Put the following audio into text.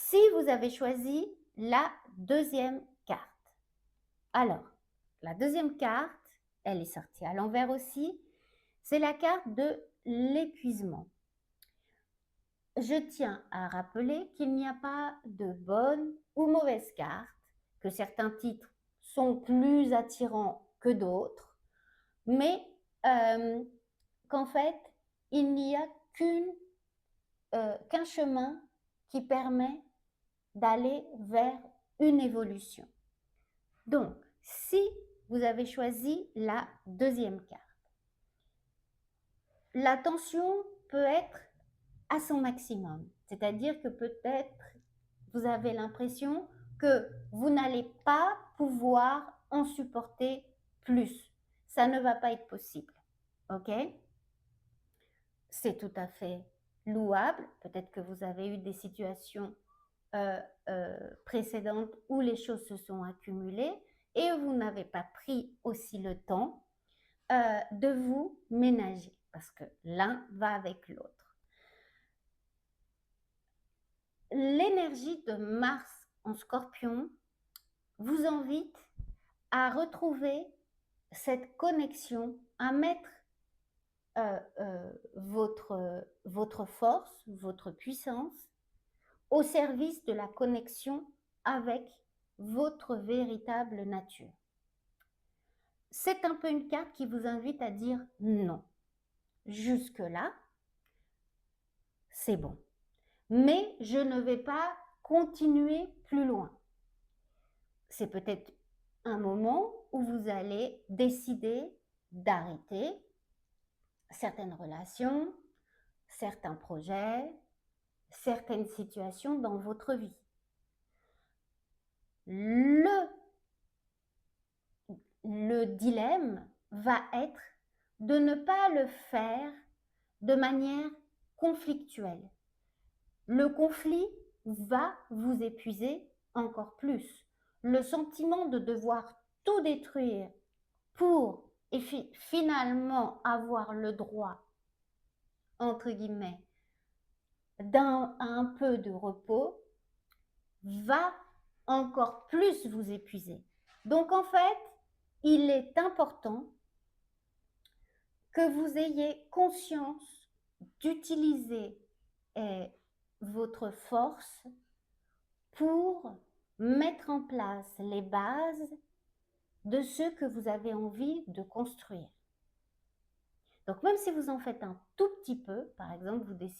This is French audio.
si vous avez choisi la deuxième carte. Alors, la deuxième carte, elle est sortie à l'envers aussi, c'est la carte de l'épuisement. Je tiens à rappeler qu'il n'y a pas de bonne ou mauvaise carte, que certains titres sont plus attirants que d'autres, mais qu'en fait, il n'y a qu'un chemin qui permet d'aller vers une évolution. Donc, si vous avez choisi la deuxième carte, la tension peut être à son maximum, c'est-à-dire que peut-être vous avez l'impression que vous n'allez pas pouvoir en supporter plus. Ça ne va pas être possible, ok? C'est tout à fait louable. Peut-être que vous avez eu des situations précédentes où les choses se sont accumulées et vous n'avez pas pris aussi le temps de vous ménager parce que l'un va avec l'autre. L'énergie de Mars en Scorpion vous invite à retrouver cette connexion, à mettre votre force, votre puissance au service de la connexion avec votre véritable nature. C'est un peu une carte qui vous invite à dire non. Jusque-là, c'est bon. Mais je ne vais pas continuer plus loin. C'est peut-être un moment où vous allez décider d'arrêter certaines relations, certains projets, certaines situations dans votre vie. Le dilemme va être de ne pas le faire de manière conflictuelle. Le conflit va vous épuiser encore plus. Le sentiment de devoir tout détruire pour et finalement avoir le droit, entre guillemets, d'un un peu de repos, va encore plus vous épuiser. Donc en fait, il est important que vous ayez conscience d'utiliser votre force pour mettre en place les bases de ce que vous avez envie de construire. Donc même si vous en faites un tout petit peu, par exemple, vous décidez